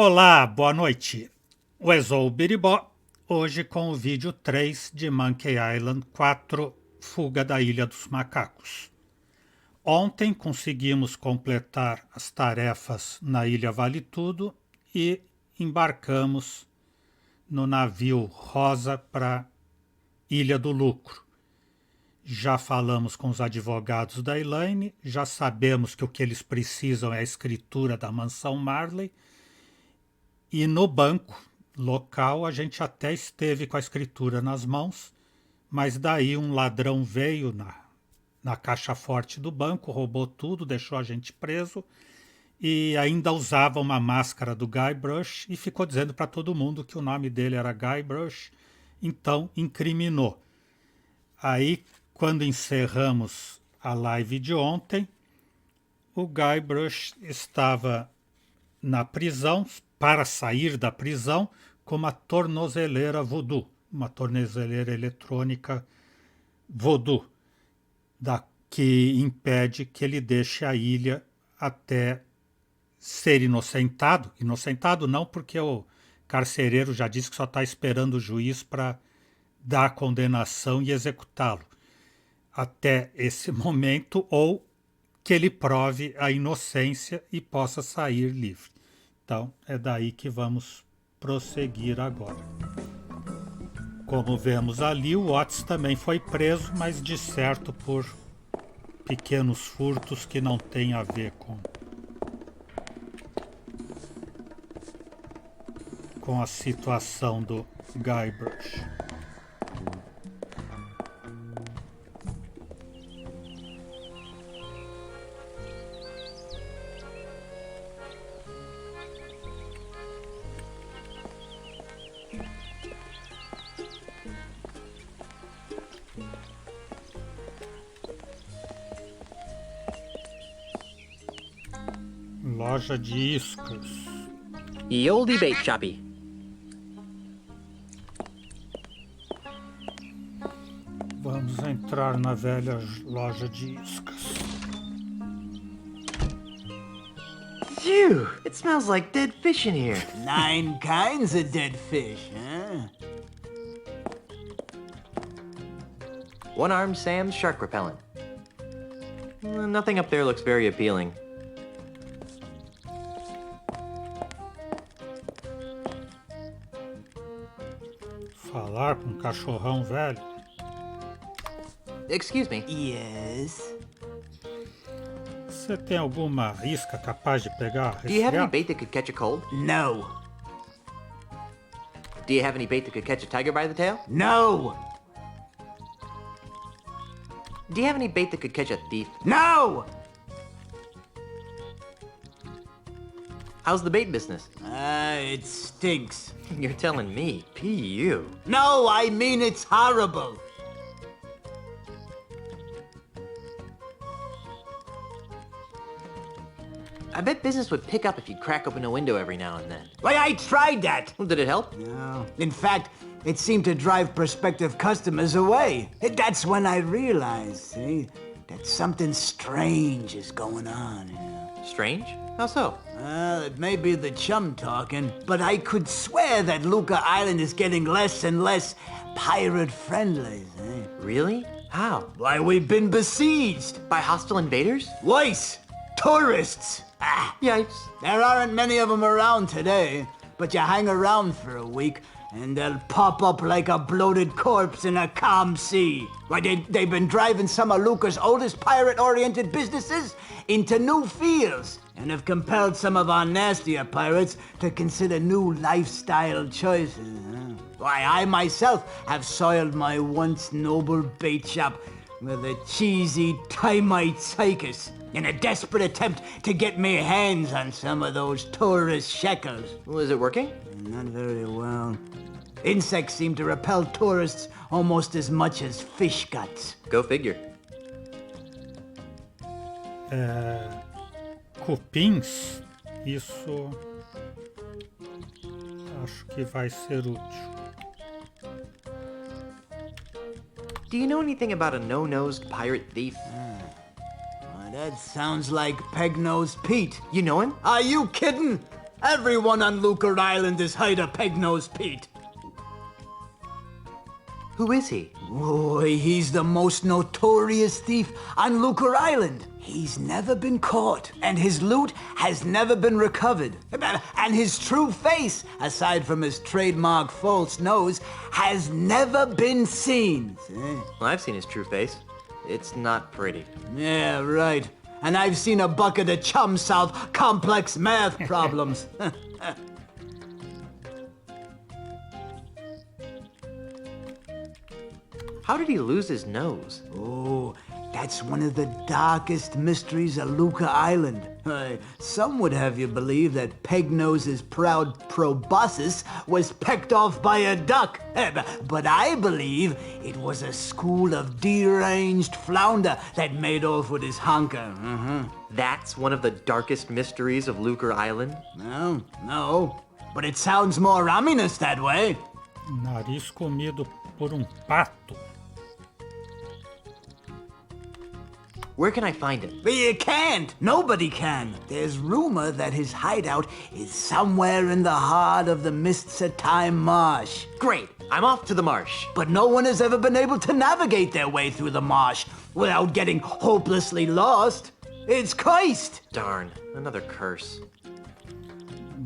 Olá, boa noite. Eu sou o Biribó, hoje com o vídeo 3 de Monkey Island 4, Fuga da Ilha dos Macacos. Ontem conseguimos completar as tarefas na Ilha Vale Tudo e embarcamos no navio Rosa para Ilha do Lucro. Já falamos com os advogados da Elaine, já sabemos que o que eles precisam é a escritura da mansão Marley. E no banco local a gente até esteve com a escritura nas mãos, mas daí um ladrão veio na caixa forte do banco, roubou tudo, deixou a gente preso e ainda usava uma máscara do Guybrush e ficou dizendo para todo mundo que o nome dele era Guybrush, então incriminou. Aí, quando encerramos a live de ontem, o Guybrush estava na prisão, para sair da prisão, com uma tornozeleira voodoo, uma tornozeleira eletrônica voodoo, que impede que ele deixe a ilha até ser inocentado. Inocentado não, porque o carcereiro já disse que só está esperando o juiz para dar a condenação e executá-lo. Até esse momento, ou que ele prove a inocência e possa sair livre. Então, é daí que vamos prosseguir agora. Como vemos ali, o Otis também foi preso, mas de certo por pequenos furtos que não têm a ver com a situação do Guybrush. Loja de iscas. Ye olde bait shoppy. Vamos entrar na velha loja de iscas. Phew! It smells like dead fish in here. 9 kinds of dead fish, huh? One-armed Sam's shark repellent. Nothing up there looks very appealing. Falar com um cachorrão velho. Excuse me. Yes. Você tem alguma isca capaz de pegar Do you have any resfriado? bait that could catch a cold? No. Do you have any bait that could catch a tiger by the tail? No. Do you have any bait that could catch a thief? No! How's the bait business? It stinks. You're telling me. P.U. No, I mean it's horrible. I bet business would pick up if you'd crack open a window every now and then. Why, I tried that. Well, did it help? No. In fact, it seemed to drive prospective customers away. That's when I realized, see, that something strange is going on. Strange? How so? Well, it may be the chum talking, but I could swear that Luca Island is getting less and less pirate-friendly, eh? Really? How? Why, we've been besieged. By hostile invaders? Weiss, tourists. Ah, Yipes. there aren't many of them around today, but you hang around for a week, and they'll pop up like a bloated corpse in a calm sea. Why, they've been driving some of Luca's oldest pirate-oriented businesses into new fields, and have compelled some of our nastier pirates to consider new lifestyle choices. Huh? Why, I myself have soiled my once noble bait shop with a cheesy Timite circus in a desperate attempt to get me hands on some of those tourist shekels. Well, is it working? Not very well. Insects seem to repel tourists almost as much as fish guts. Go figure. Cupins, isso acho que vai ser útil. Do you know anything about a no-nosed pirate thief? Why, that sounds like Peg-Nosed Pete. You know him? Are you kidding? Everyone on Lucre Island is hired a peg-nosed Pete. Who is he? Boy, he's the most notorious thief on Lucre Island. He's never been caught, and his loot has never been recovered. And his true face, aside from his trademark false nose, has never been seen. Well, I've seen his true face. It's not pretty. Yeah, right. And I've seen a bucket of chum solve complex math problems. How did he lose his nose? Oh, that's one of the darkest mysteries of Lucre Island. Some would have you believe that Pegnose's proud proboscis was pecked off by a duck. But I believe it was a school of deranged flounder that made off with his honker. That's one of the darkest mysteries of Lucre Island? No. But it sounds more ominous that way. Nariz comido por pato. Where can I find him? You can't. Nobody can. There's rumor that his hideout is somewhere in the heart of the Mists of Time marsh. Great! I'm off to the marsh. But no one has ever been able to navigate their way through the marsh without getting hopelessly lost. It's cursed. Darn, another curse.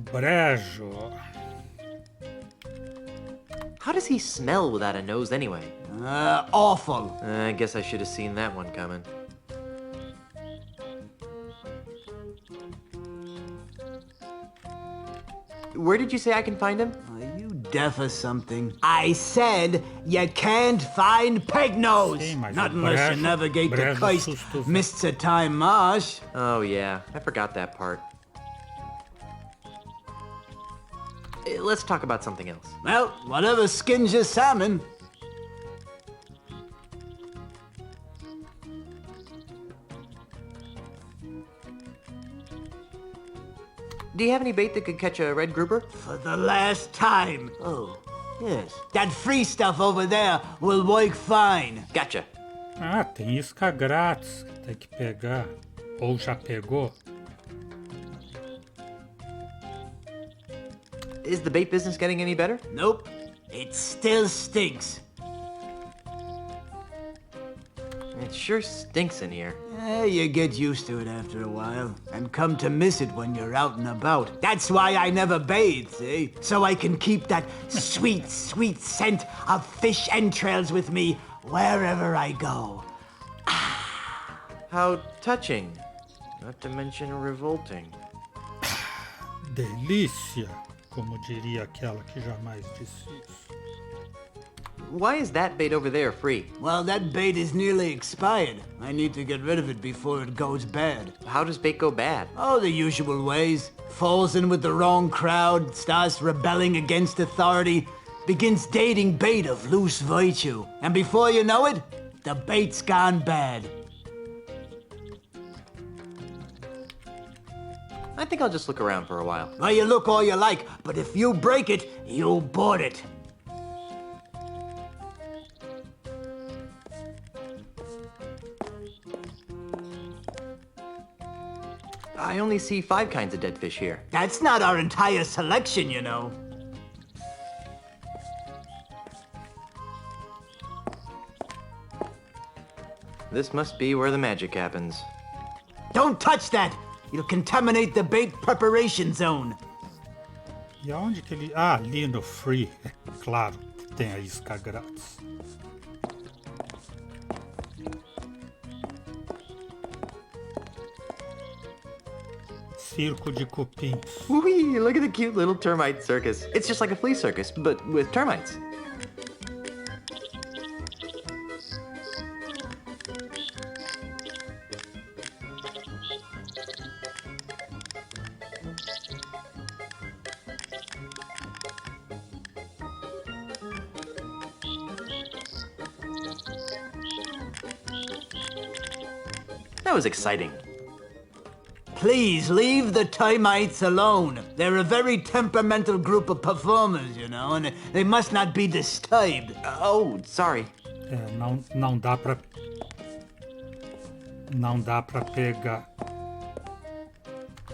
Brejo. How does he smell without a nose anyway? Awful. I guess I should have seen that one coming. Where did you say I can find him? Are you deaf or something? I said you can't find Pegnose. Sim, mas Not o unless you brejo- navigate the brejo cursed susto- Mists of Time marsh. Oh yeah, I forgot that part. Let's talk about something else. Well, whatever skins your salmon. Do you have any bait that could catch a red grouper? For the last time. Oh, yes. That free stuff over there will work fine. Gotcha. Ah, tem isca grátis que tem que pegar. Ou já pegou? Is the bait business getting any better? Nope. It still stinks. It sure stinks in here. You get used to it after a while, and come to miss it when you're out and about. That's why I never bathe, see? So I can keep that sweet, sweet scent of fish entrails with me wherever I go. How touching. Not to mention revolting. Delícia, como diria aquela que jamais disse isso. Why is that bait over there free? Well, that bait is nearly expired. I need to get rid of it before it goes bad. How does bait go bad? Oh, the usual ways. Falls in with the wrong crowd, starts rebelling against authority, begins dating bait of loose virtue. And before you know it, the bait's gone bad. I think I'll just look around for a while. Well, you look all you like, but if you break it, you board it. I only see 5 kinds of dead fish here. That's not our entire selection, you know. This must be where the magic happens. Don't touch that! You'll contaminate the bait preparation zone. E aonde que ele... Ah, ali no Free. É claro que tem a isca grátis. Circo de cupins. Whee! Look at the cute little termite circus. It's just like a flea circus, but with termites. That was exciting. Please leave the termites alone. They're a very temperamental group of performers, you know, and they must not be disturbed. Oh, sorry. É, não dá pra... Não dá pra pegar.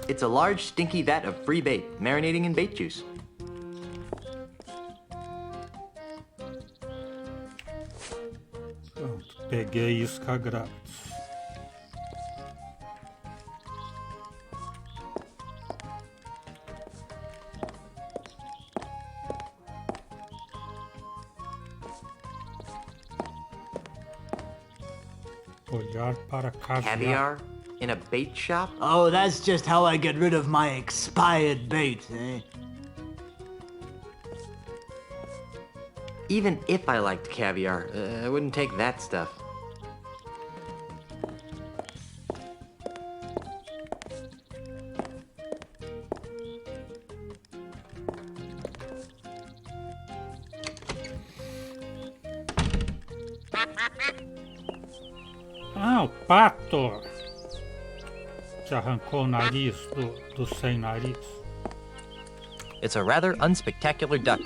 It's a large, stinky vat of free bait, marinating in bait juice. Pronto, peguei isca grátis. Olhar para caviar. Caviar? In a bait shop? Oh, that's just how I get rid of my expired bait, eh? Even if I liked caviar, I wouldn't take that stuff. Ah, o pato! Que arrancou o nariz do sem nariz. It's a rather unspectacular duck.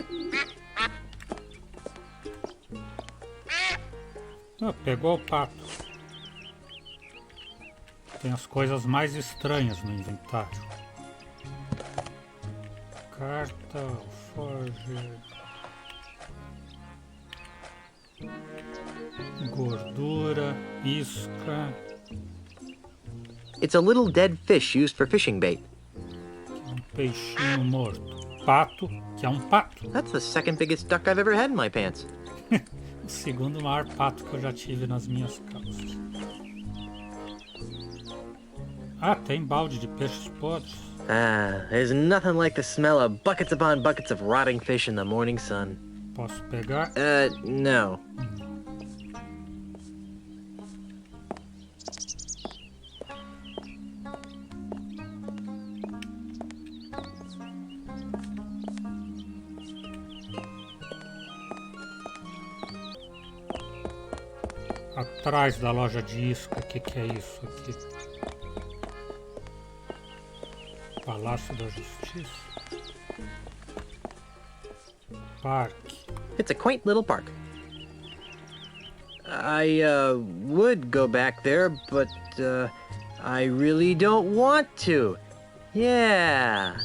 Ah, pegou o pato. Tem as coisas mais estranhas no inventário. Carta, alforge... Gordura, isca... It's a little dead fish used for fishing bait. Peixinho morto. Pato, que é um pato. That's the second biggest duck I've ever had in my pants. O segundo maior pato que eu já tive nas minhas calças. Ah, tem balde de peixes podres. Ah, there's nothing like the smell of buckets upon buckets of rotting fish in the morning sun. Posso pegar? No. Atrás da loja de isca, o que é isso aqui? Palácio da Justiça. Parque. It's a quaint little park. I would go back there, but I really don't want to. Yeah.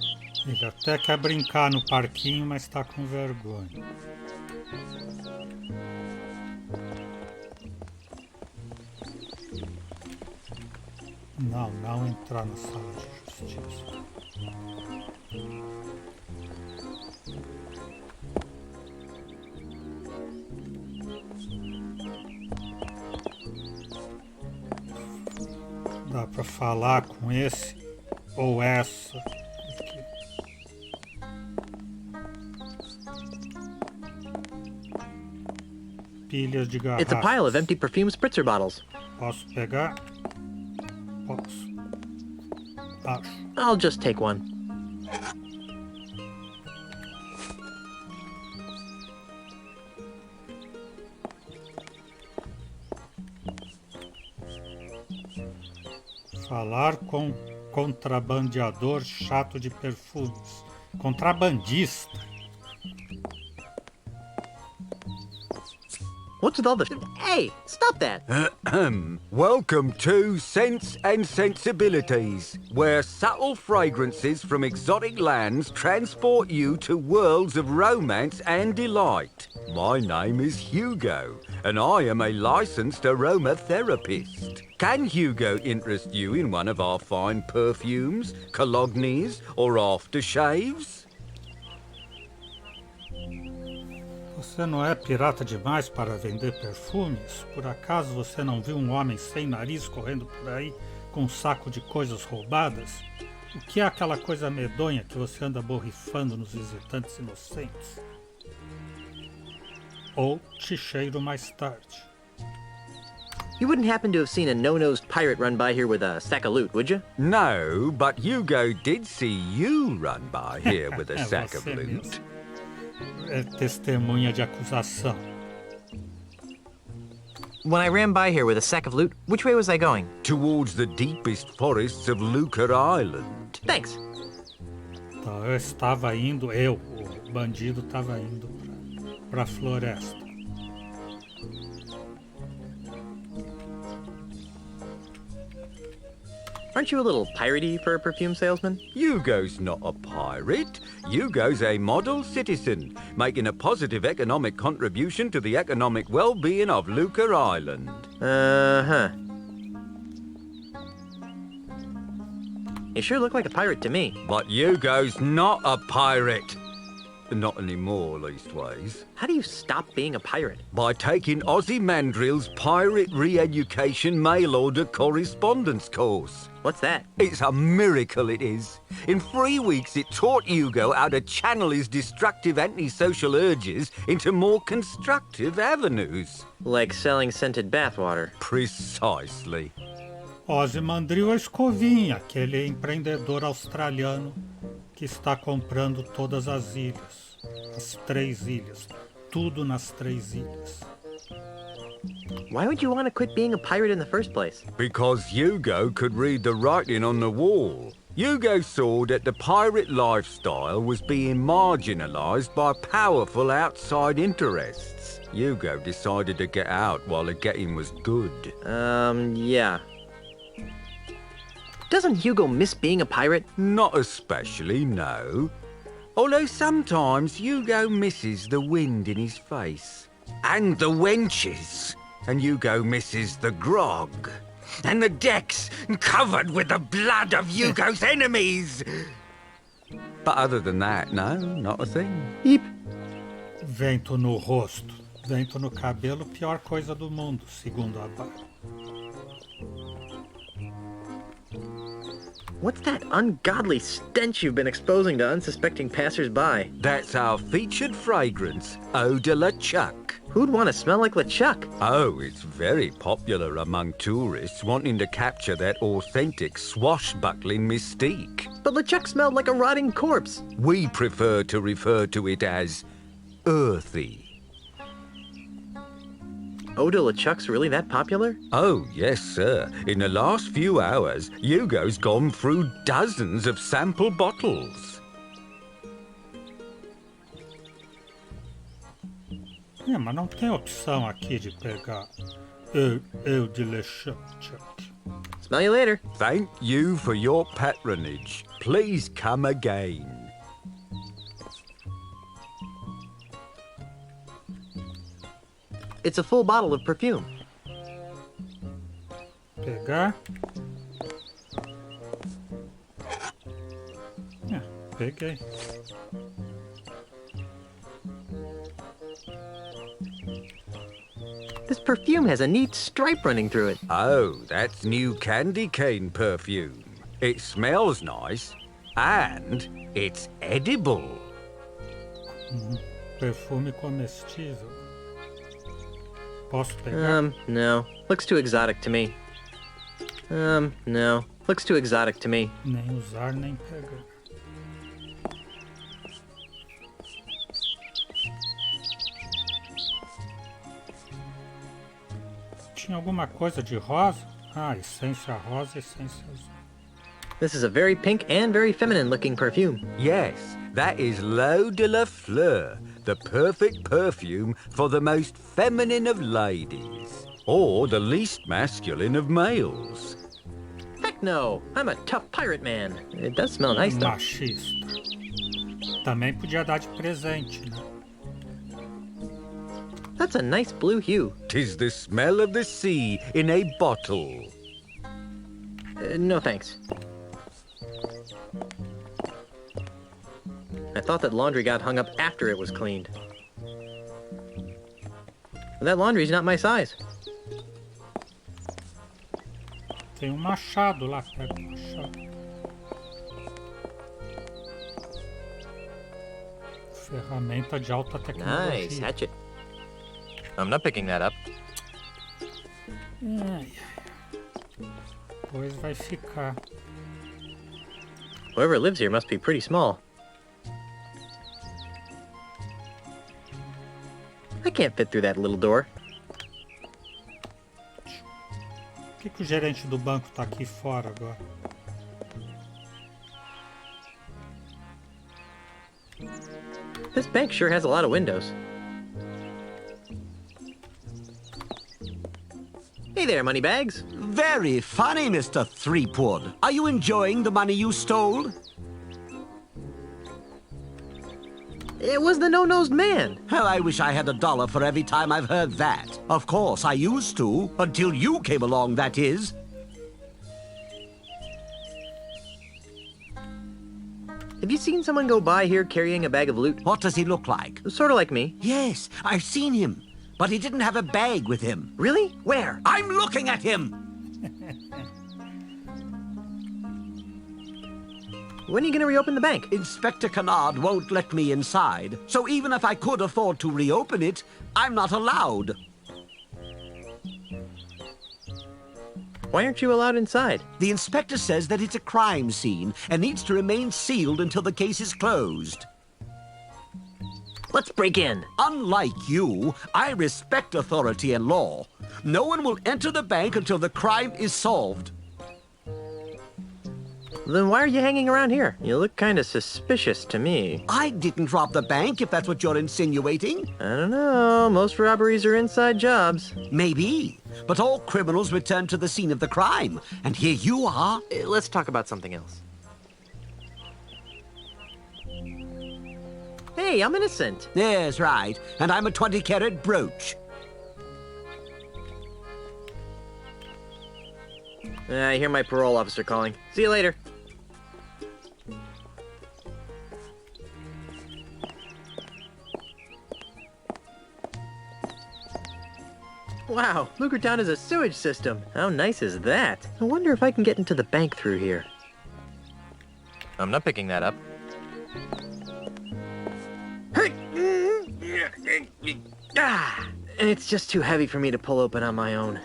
Ele até quer brincar no parquinho, mas tá com vergonha. Não entrar na sala de justiça. Dá pra falar com esse ou essa aqui. Pilhas de garrafas. It's a pile of empty perfume spritzer bottles. Posso pegar? Posso. Acho. I'll just take one. Falar com contrabandeador chato de perfumes. Contrabandista. What's with all the... Hey, stop that! Welcome to Sense and Sensibilities, where subtle fragrances from exotic lands transport you to worlds of romance and delight. My name is Hugo, and I am a licensed aromatherapist. Can Hugo interest you in one of our fine perfumes, colognes, or aftershaves? Você não é pirata demais para vender perfumes? Por acaso você não viu um homem sem nariz correndo por aí com um saco de coisas roubadas? O que é aquela coisa medonha que você anda borrifando nos visitantes inocentes? Ou te cheiro mais tarde. You wouldn't happen to have seen a no-nosed pirate run by here with a sack of loot, would you? No, but Hugo did see you run by here with a sack of Você loot. mesmo. É testemunha de acusação. When I ran by here with a sack of loot, which way was I going? Towards the deepest forests of Lucre Island. Thanks. Então eu estava indo, o bandido estava indo para a floresta. Aren't you a little piratey for a perfume salesman? Hugo's not a pirate. Hugo's a model citizen, making a positive economic contribution to the economic well-being of Luca Island. Uh-huh. You sure look like a pirate to me. But Hugo's not a pirate. Not anymore, leastways. How do you stop being a pirate? By taking Ozzy Mandrill's Pirate Re-Education Mail Order Correspondence course. What's that? It's a miracle, it is. In 3 weeks, it taught Hugo how to channel his destructive antisocial urges into more constructive avenues. Like selling scented bathwater. Precisely. Ozzy Mandrill é Escovinha, aquele empreendedor australiano que está comprando todas as ilhas. As 3 ilhas. Tudo nas 3 ilhas. Why would you want to quit being a pirate in the first place? Because Hugo could read the writing on the wall. Hugo saw that the pirate lifestyle was being marginalized by powerful outside interests. Hugo decided to get out while the getting was good. Yeah. Doesn't Hugo miss being a pirate? Not especially, no. Although sometimes Hugo misses the wind in his face. And the wenches. And Hugo misses the grog. And the decks covered with the blood of Hugo's enemies. But other than that, no, not a thing. Eep. Vento no rosto, vento no cabelo, pior coisa do mundo, segundo a Bar. What's that ungodly stench you've been exposing to unsuspecting passers-by? That's our featured fragrance, Eau de la Chuck. Who'd want to smell like LeChuck? Oh, it's very popular among tourists wanting to capture that authentic swashbuckling mystique. But LeChuck smelled like a rotting corpse. We prefer to refer to it as earthy. Eau de LeChuck's really that popular? Oh, yes, sir. In the last few hours, Hugo's gone through dozens of sample bottles. É, mas não tem opção aqui de pegar eu de LeChuck. Smell you later. Thank you for your patronage. Please come again. It's a full bottle of perfume. Pegar. É, peguei. This perfume has a neat stripe running through it. Oh, that's new candy cane perfume. It smells nice, and it's edible. Perfume comestível. Posso pegar? No. Looks too exotic to me. No. Looks too exotic to me. Nem usar, nem pegar. Tinha alguma coisa de rosa? Ah, essência rosa, essência azul. This is a very pink and very feminine looking perfume. Yes, that is L'Eau de la Fleur, the perfect perfume for the most feminine of ladies, or the least masculine of males. Heck no! I'm a tough pirate man. It does smell nice though. Machista. Também podia dar de presente, né? That's a nice blue hue. 'Tis the smell of the sea in a bottle. No thanks. I thought that laundry got hung up after it was cleaned. That laundry's not my size. Tem um machado lá, pega o machado. Ferramenta de alta tecnologia. Nice hatchet. I'm not picking that up. Ai, depois vai ficar. Whoever lives here must be pretty small. I can't fit through that little door. Por que o gerente do banco tá aqui fora agora? This bank sure has a lot of windows. Hey there, moneybags. Very funny, Mr. Threepwood. Are you enjoying the money you stole? It was the no-nosed man. Well, I wish I had $1 for every time I've heard that. Of course, I used to, until you came along, that is. Have you seen someone go by here carrying a bag of loot? What does he look like? Sort of like me. Yes, I've seen him. But he didn't have a bag with him. Really? Where? I'm looking at him! When are you gonna reopen the bank? Inspector Kennard won't let me inside, so even if I could afford to reopen it, I'm not allowed. Why aren't you allowed inside? The inspector says that it's a crime scene and needs to remain sealed until the case is closed. Let's break in. Unlike you, I respect authority and law. No one will enter the bank until the crime is solved. Then why are you hanging around here? You look kind of suspicious to me. I didn't rob the bank, if that's what you're insinuating. I don't know. Most robberies are inside jobs. Maybe. But all criminals return to the scene of the crime. And here you are. Let's talk about something else. Hey, I'm innocent. Yes, right. And I'm a 20-carat brooch. I hear my parole officer calling. See you later. Wow, Lucretown is a sewage system. How nice is that? I wonder if I can get into the bank through here. I'm not picking that up. Ah, it's just too heavy for me to pull open on my own.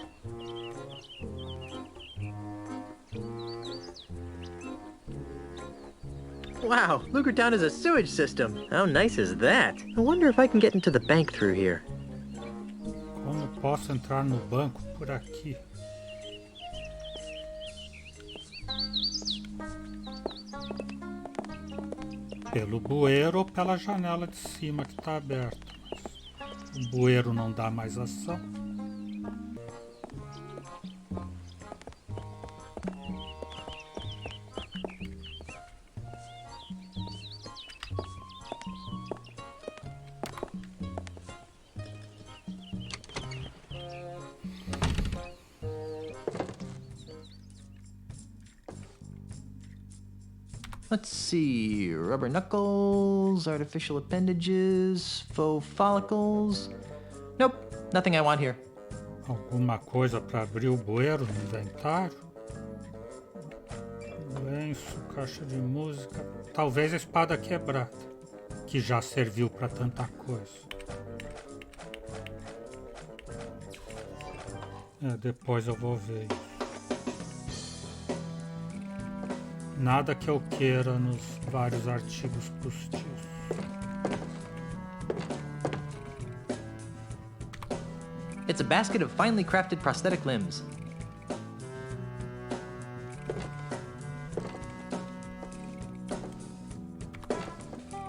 Wow, Lucretown is a sewage system. How nice is that? I wonder if I can get into the bank through here. Como posso entrar no banco por aqui? Pelo bueiro ou pela janela de cima que está aberta. Mas o bueiro não dá mais ação. Let's see, rubber knuckles, artificial appendages, faux follicles. Nope, nothing I want here. Alguma coisa para abrir o bueiro no inventário? Lenço, caixa de música. Talvez a espada quebrada, que já serviu para tanta coisa. Depois eu vou ver isso. Nada que eu queira nos vários artigos postiços. It's a basket of finely crafted prosthetic limbs.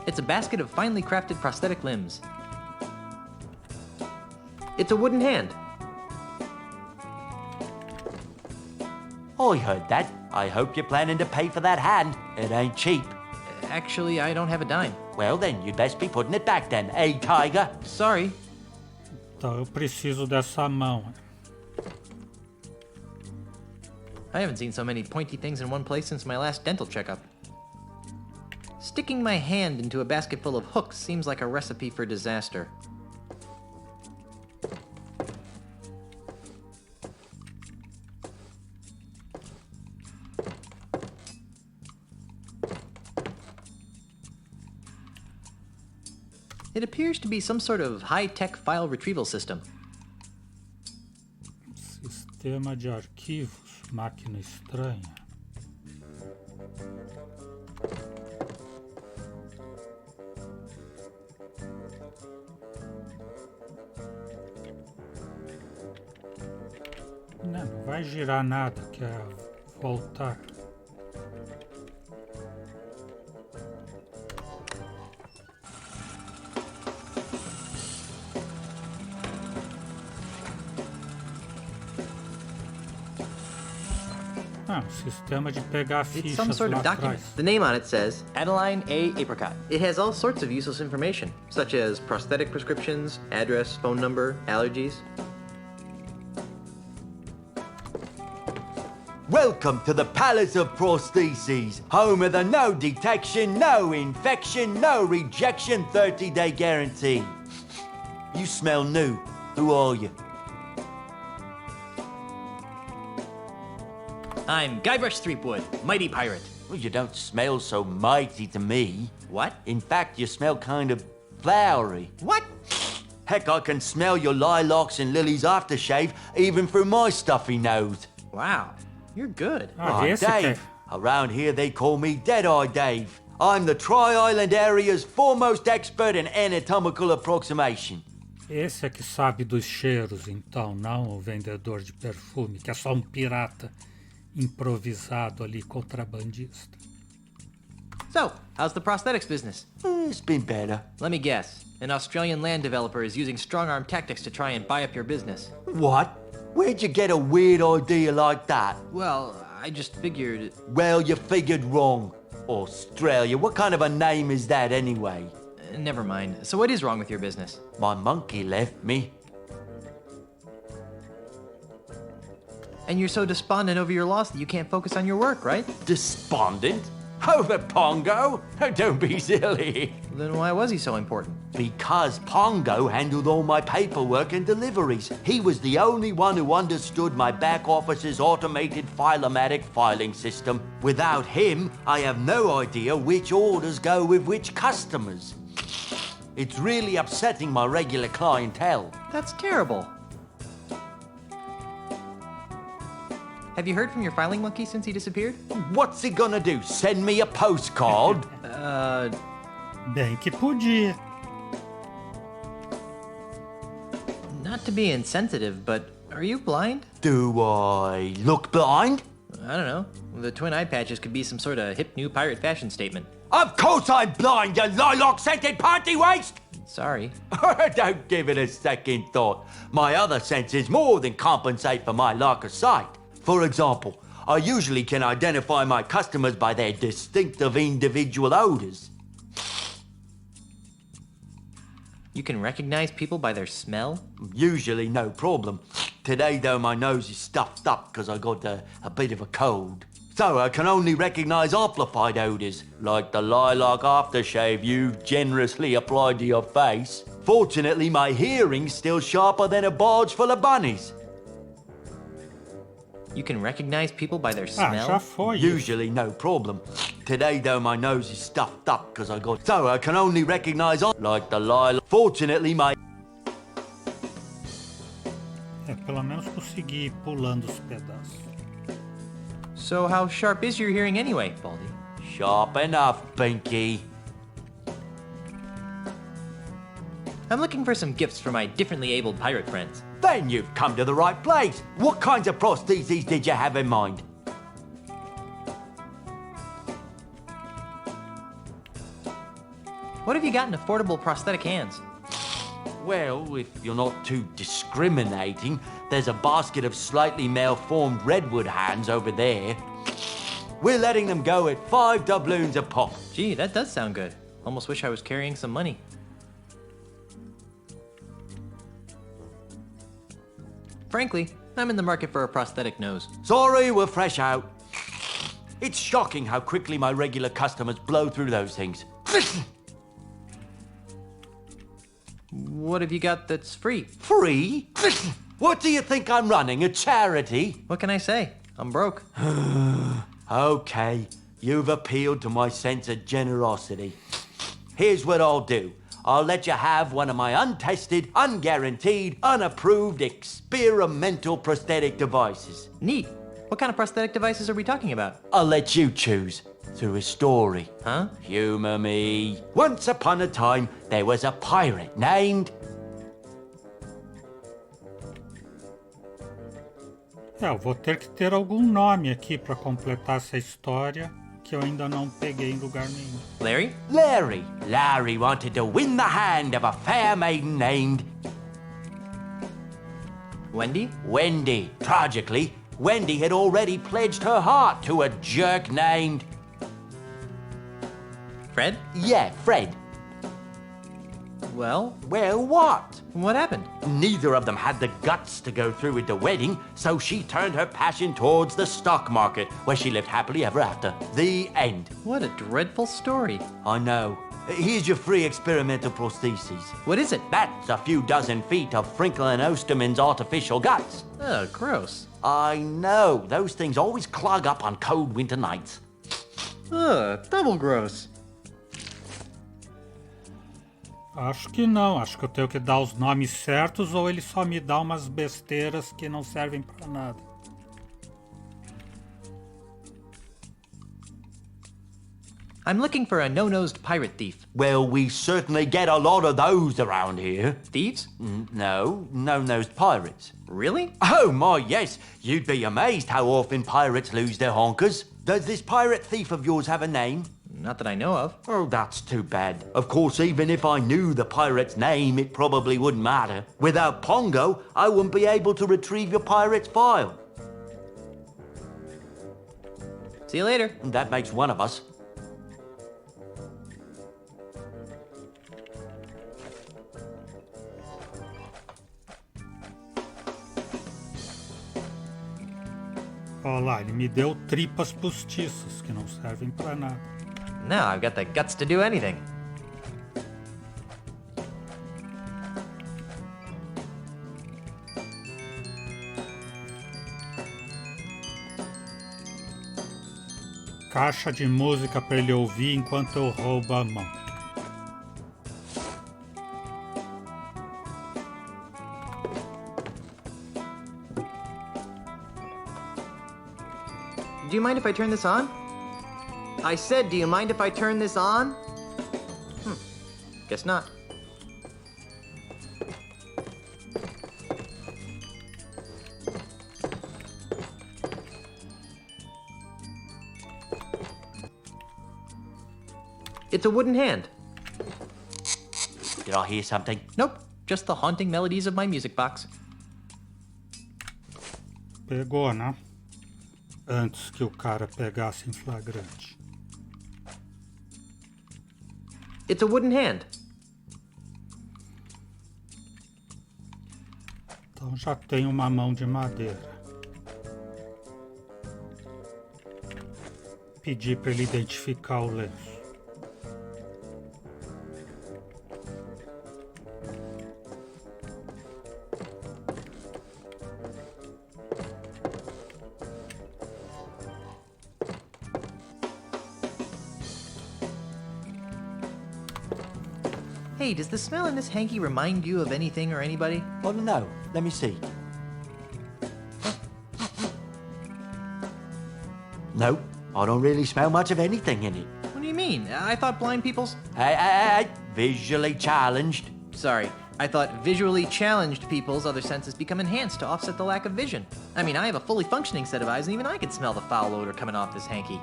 It's a basket of finely crafted prosthetic limbs. It's a wooden hand. I heard that. I hope you're planning to pay for that hand. It ain't cheap. Actually, I don't have a dime. Well, then you'd best be putting it back then, eh, Tiger? Sorry. Então eu preciso dessa mão. I haven't seen so many pointy things in one place since my last dental checkup. Sticking my hand into a basket full of hooks seems like a recipe for disaster. It appears to be some sort of high-tech file retrieval system. Sistema de arquivos, máquina estranha. Não vai girar nada, quer voltar. Ah, um sistema de pegar It's fichas some sort lá of document. atrás. The name on it says Adeline A. Apricot. it has all sorts of useless information, such as prosthetic prescriptions, address, phone number, allergies. Welcome to the Palace of Prostheses, home of the no detection, no infection, no rejection 30-day guarantee. You smell new. Who are you? I'm Guybrush Threepwood, mighty pirate. Well, you don't smell so mighty to me. What? In fact, you smell kind of flowery. What? Heck, I can smell your lilacs and lilies aftershave even through my stuffy nose. Wow, you're good. Ah, I'm esse que é. Dave. Around here they call me Deadeye Dave. I'm the Tri-Island area's foremost expert in anatomical approximation. Esse é que sabe dos cheiros, então, não o vendedor de perfume, que é só um pirata improvisado ali, contrabandista. So, how's the prosthetics business? It's been better. Let me guess. An Australian land developer is using strong-arm tactics to try and buy up your business. What? Where'd you get a weird idea like that? Well, I just figured... Well, you figured wrong. Australia, what kind of a name is that anyway? Never mind. So what is wrong with your business? My monkey left me. And you're so despondent over your loss that you can't focus on your work, right? Despondent? Over Pongo? Don't be silly. Then why was he so important? Because Pongo handled all my paperwork and deliveries. He was the only one who understood my back office's automated filomatic filing system. Without him, I have no idea which orders go with which customers. It's really upsetting my regular clientele. That's terrible. Have you heard from your filing monkey since he disappeared? What's he gonna do? Send me a postcard? Bem que podia. Not to be insensitive, but are you blind? Do I look blind? I don't know. The twin eye patches could be some sort of hip new pirate fashion statement. Of course I'm blind, you lilac-scented party waste! Sorry. Don't give it a second thought. My other senses more than compensate for my lack of sight. For example, I usually can identify my customers by their distinctive individual odors. You can recognize people by their smell? Usually no problem. Today, though, my nose is stuffed up because I got a bit of a cold. So I can only recognize amplified odors, like the lilac aftershave you've generously applied to your face. Fortunately, my hearing's still sharper than a barge full of bunnies. You can recognize people by their Ah, smell? já foi. Usually no problem. Today, though, my nose is stuffed up because I got... So I can only recognize... Like the lilac... Fortunately, my... É, pelo menos consegui ir pulando os pedaços. So how sharp is your hearing anyway, Baldy? Sharp enough, Pinky. I'm looking for some gifts for my differently abled pirate friends. Then you've come to the right place. What kinds of prostheses did you have in mind? What have you got in affordable prosthetic hands? Well, if you're not too discriminating, there's a basket of slightly malformed redwood hands over there. We're letting them go at 5 doubloons a pop. Gee, that does sound good. Almost wish I was carrying some money. Frankly, I'm in the market for a prosthetic nose. Sorry, we're fresh out. It's shocking how quickly my regular customers blow through those things. What have you got that's free? Free? What do you think I'm running, a charity? What can I say? I'm broke. Okay, you've appealed to my sense of generosity. Here's what I'll do. I'll let you have one of my untested, unguaranteed, unapproved experimental prosthetic devices. Neat. What kind of prosthetic devices are we talking about? I'll let you choose through a story. Huh? Humor me. Once upon a time, there was a pirate named... É, eu vou ter que ter algum nome aqui para completar essa história que eu ainda não peguei em lugar nenhum. Larry? Larry. Larry wanted to win the hand of a fair maiden named... Wendy? Wendy. Tragically, Wendy had already pledged her heart to a jerk named... Fred? Yeah, Fred. Well, Well, what? what happened? Neither of them had the guts to go through with the wedding, so she turned her passion towards the stock market, where she lived happily ever after. The end. What a dreadful story. I know. Here's your free experimental prosthesis. What is it? That's a few dozen feet of Frinkle and Osterman's artificial guts. Oh, gross. I know. Those things always clog up on cold winter nights. Ugh, double gross. Acho que não, acho que eu tenho que dar os nomes certos ou ele só me dá umas besteiras que não servem pra nada. I'm looking for a no-nosed pirate thief. Well, we certainly get a lot of those around here. Thieves? No, no-nosed pirates. Really? Oh, my, yes. You'd be amazed how often pirates lose their honkers. Does this pirate thief of yours have a name? Not that I know of. Oh, that's too bad. Of course, even if I knew the pirate's name, it probably wouldn't matter. Without Pongo, I wouldn't be able to retrieve your pirate's file. See you later. That makes one of us. Olha lá, ele me deu tripas postiças que não servem pra nada. Now I've got the guts to do anything. Caixa de música pra ele ouvir enquanto eu roubo a mão. Do you mind if I turn this on? I said, do you mind if I turn this on? Guess not. It's a wooden hand. Did I hear something? Nope, just the haunting melodies of my music box. Pegou, né? Antes que o cara pegasse em flagrante. It's a wooden hand. Então já tem uma mão de madeira. Pedi para ele identificar o lenço. Hey, does the smell in this hanky remind you of anything or anybody? I don't know. Let me see. No, I don't really smell much of anything in it. What do you mean? I thought blind people's... Hey, visually challenged. Sorry, I thought visually challenged people's other senses become enhanced to offset the lack of vision. I mean, I have a fully functioning set of eyes, and even I can smell the foul odor coming off this hanky.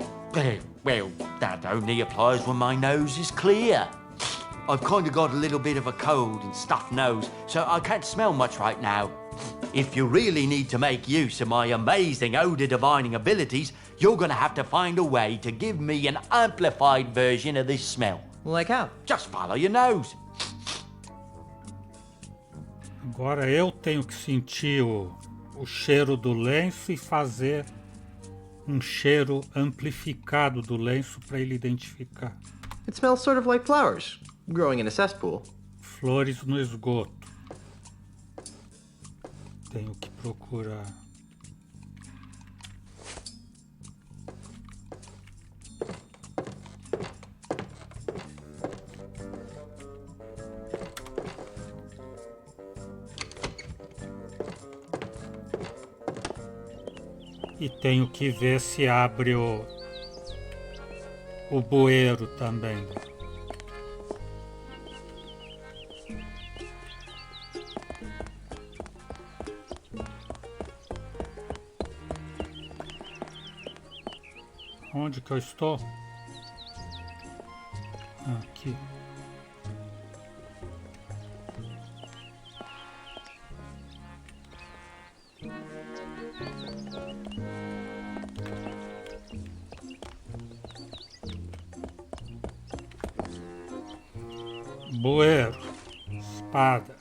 Well, that only applies when my nose is clear. I've kind of got a little bit of a cold and stuffed nose, so I can't smell much right now. If you really need to make use of my amazing odor divining abilities, you're gonna have to find a way to give me an amplified version of this smell. Like how? Just follow your nose. Agora eu tenho que sentir o cheiro do lenço e fazer um cheiro amplificado do lenço para ele identificar. It smells sort of like flowers, growing in a cesspool. Flores no esgoto. Tenho que procurar. E tenho que ver se abre o bueiro também. Onde que eu estou? Aqui. Bueiro. Espada.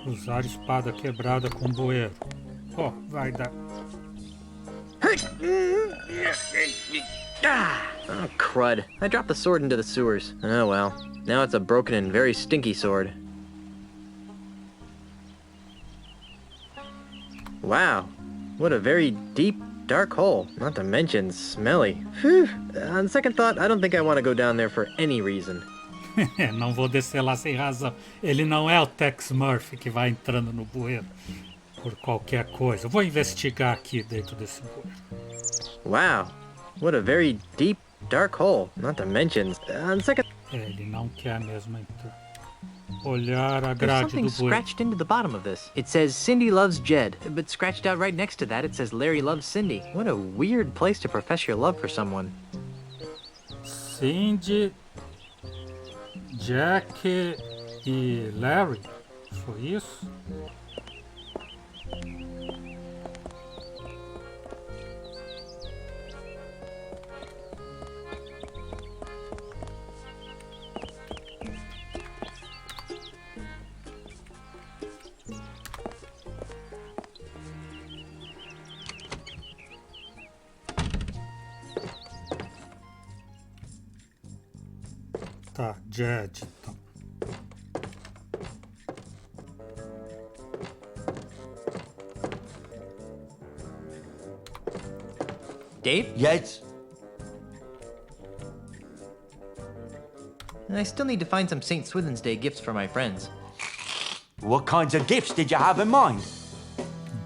Usar espada quebrada com bueiro. Ó, vai dar. Oh, crud. I dropped the sword into the sewers. Oh well. Now it's a broken and very stinky sword. Wow. What a very deep, dark hole. Not to mention smelly. Phew. On second thought, I don't think I want to go down there for any reason. Não vou descer lá sem razão. Ele não é o Tex Murphy que vai entrando no bueiro por qualquer coisa. Eu vou investigar aqui dentro desse bueiro. Wow. What a very deep, dark hole. Not to mention, on second... Ele não quer mesmo entrar. Olhar a There's grade something do bueiro. scratched into the bottom of this. It says Cindy loves Jed, but scratched out right next to that it says Larry loves Cindy. What a weird place to profess your love for someone. Cindy, Jack e Larry. Foi isso? Tá, Jed, então. Dave? Yes? I still need to find some St. Swithin's Day gifts for my friends. What kinds of gifts did you have in mind?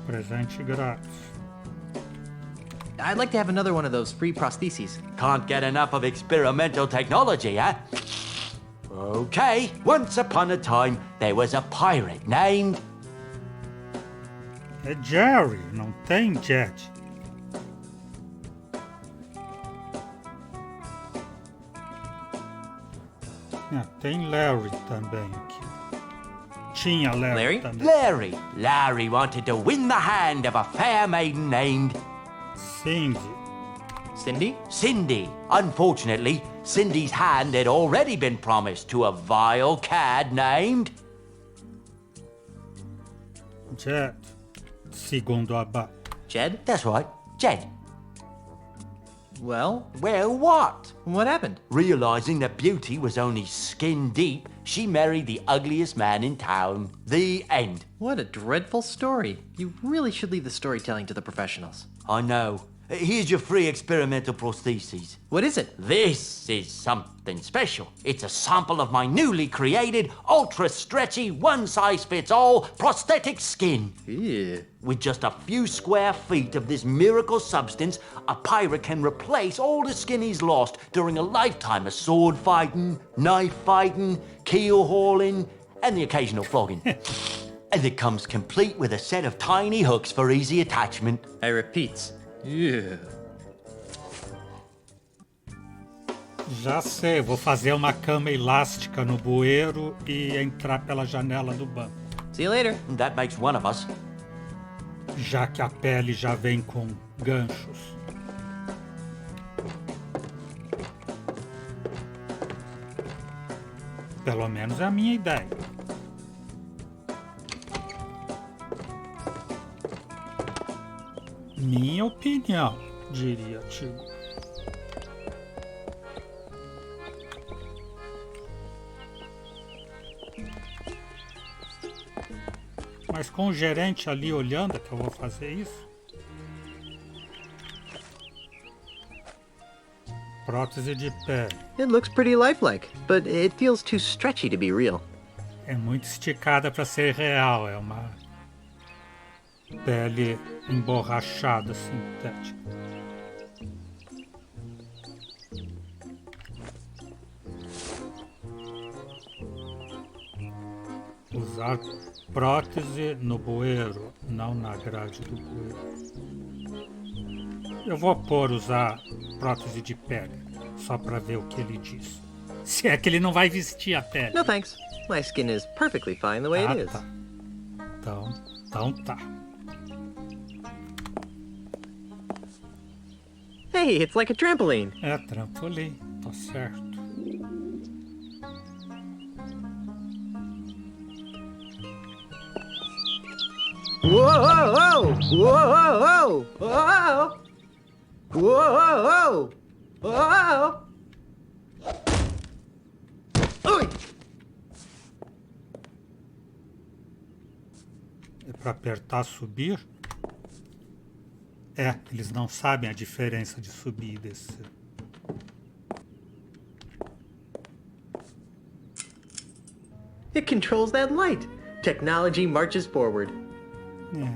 Presente grátis. I'd like to have another one of those free prostheses. Can't get enough of experimental technology, eh? Okay, once upon a time, there was a pirate named... É Jerry, não tem Jed. Tem Larry também aqui. Tinha Larry Larry? também. Larry wanted to win the hand of a fair maiden named... Cindy. Cindy? Cindy. Unfortunately, Cindy's hand had already been promised to a vile cad named... Jed. Segundo Abba. Jed? That's right, Jed. Well, Well, what? what happened? Realizing that beauty was only skin deep, she married the ugliest man in town. The end. What a dreadful story. You really should leave the storytelling to the professionals. I know. Here's your free experimental prostheses. What is it? This is something special. It's a sample of my newly created, ultra-stretchy, one-size-fits-all prosthetic skin. Ew. With just a few square feet of this miracle substance, a pirate can replace all the skin he's lost during a lifetime of sword fighting, knife fighting, keel hauling, and the occasional flogging. And it comes complete with a set of tiny hooks for easy attachment. I repeat. Ew. Já sei, vou fazer uma cama elástica no bueiro e entrar pela janela do banco. See you later. That makes one of us. Já que a pele já vem com ganchos. Pelo menos é a minha ideia. Minha opinião, diria Tigo. Mas com o gerente ali olhando é que eu vou fazer isso? Prótese de pele. It looks pretty lifelike, but it feels too stretchy to be real. É muito esticada para ser real, é uma pele emborrachada, sintética. Usar prótese no bueiro, não na grade do bueiro. Eu vou usar prótese de pele, só para ver o que ele diz. Se é que ele não vai vestir a pele. No thanks. My skin is perfectly fine the way it is. Tá. Então tá. Hey, it's like a trampoline. É, trampolim, tá certo. Whoa! Whoa! Whoa! Whoa! Whoa! Ui! É para apertar subir? É, eles não sabem a diferença de subir e descer. It controls that light. Technology marches forward. É.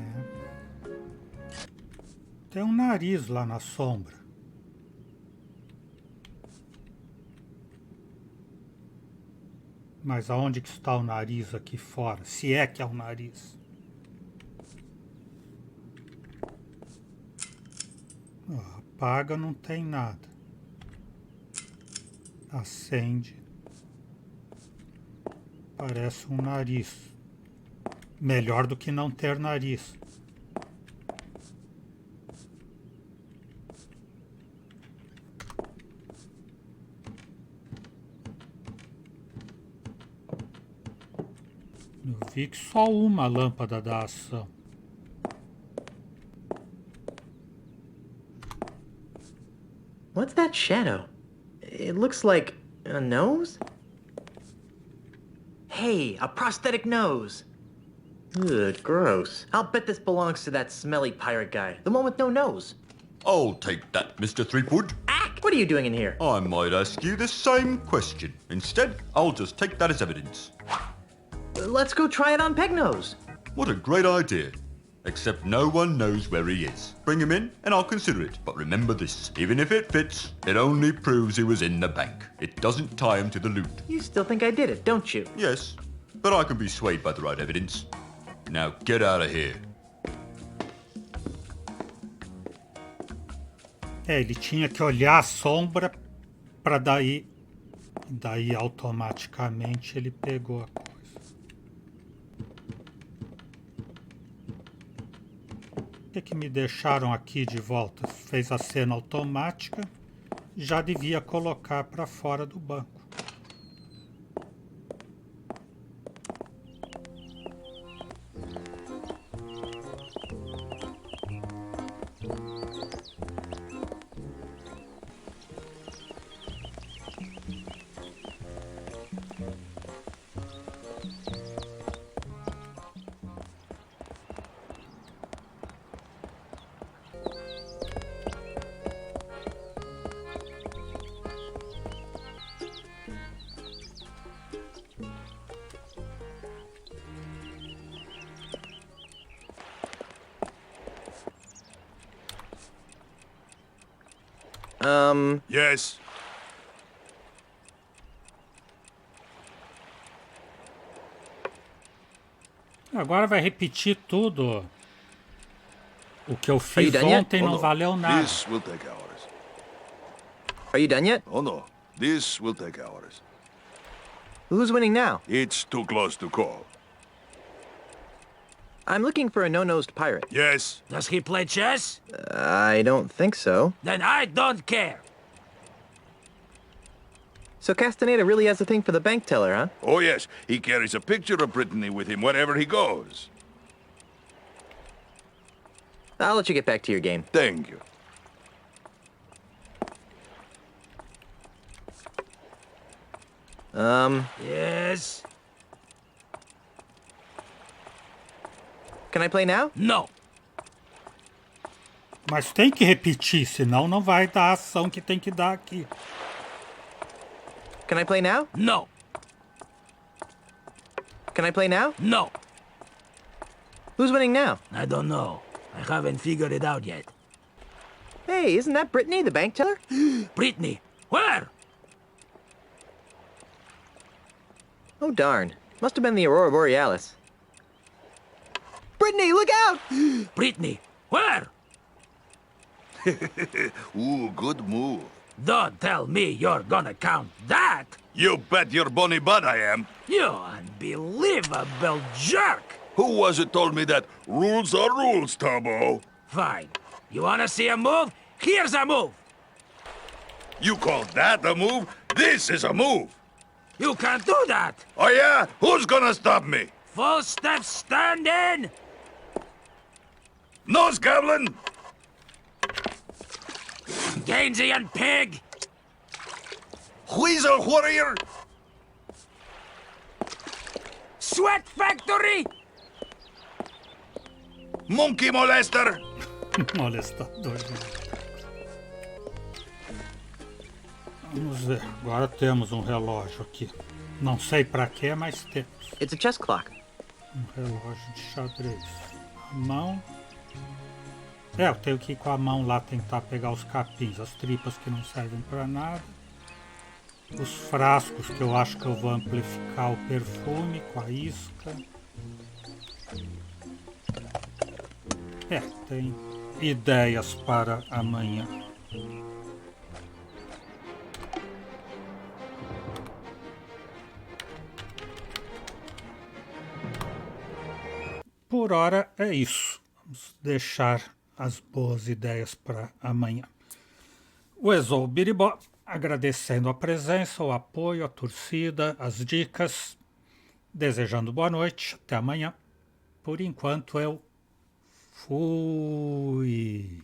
Tem um nariz lá na sombra. Mas aonde que está o nariz aqui fora? Se é que é o nariz. Apaga, não tem nada. Acende. Parece um nariz. Melhor do que não ter nariz. Eu vi que só uma lâmpada dá ação. What's that shadow? It looks like a nose? Hey, a prosthetic nose. Ugh, gross. I'll bet this belongs to that smelly pirate guy, the one with no nose. I'll take that, Mr. Threepwood. Ack! What are you doing in here? I might ask you the same question. Instead, I'll just take that as evidence. Let's go try it on Pegnose. What a great idea. Except no one knows where he is. Bring him in and I'll consider it. But remember this, even if it fits, it only proves he was in the bank. It doesn't tie him to the loot. You still think I did it, don't you? Yes, but I can be swayed by the right evidence. Now get out of here. É, ele tinha que olhar a sombra para daí automaticamente ele pegou a coisa. Por que me deixaram aqui de volta? Fez a cena automática, já devia colocar para fora do banco. Yes. Agora vai repetir tudo. O que eu fiz ontem não valeu nada. This will take hours. Are you done yet? Oh no, this will take hours. Who's winning now? It's too close to call. I'm looking for a no-nosed pirate. Yes. Does he play chess? I don't think so. Then I don't care. So Castaneda really has a thing for the bank teller, huh? Oh yes, he carries a picture of Brittany with him wherever he goes. I'll let you get back to your game. Thank you. Yes. Can I play now? No. Mas tem que repetir, senão não vai dar a ação que tem que dar aqui. Can I play now? No. Can I play now? No. Who's winning now? I don't know. I haven't figured it out yet. Hey, isn't that Brittany, the bank teller? Brittany, where? Oh, darn. Must have been the Aurora Borealis. Brittany, look out! Brittany, where? Ooh, good move. Don't tell me you're gonna count that. You bet your bonny butt I am. You unbelievable jerk. Who was it told me that rules are rules, Turbo? Fine. You wanna see a move? Here's a move. You call that a move? This is a move. You can't do that! Oh yeah? Who's gonna stop me? Full step standing! Nose goblin! Keynesian pig! Weasel warrior! Sweat factory! Monkey molester! Molestador. Vamos ver. Agora temos um relógio aqui. Não sei pra quê, mas temos. It's a chess clock. Um relógio de xadrez. A mão. É, eu tenho que ir com a mão lá tentar pegar os capins, as tripas que não servem pra nada. Os frascos que eu acho que eu vou amplificar o perfume com a isca. É, tem ideias para amanhã. Por hora é isso. Vamos deixar as boas ideias para amanhã. O Exou Biribó, agradecendo a presença, o apoio, a torcida, as dicas, desejando boa noite, até amanhã. Por enquanto eu fui.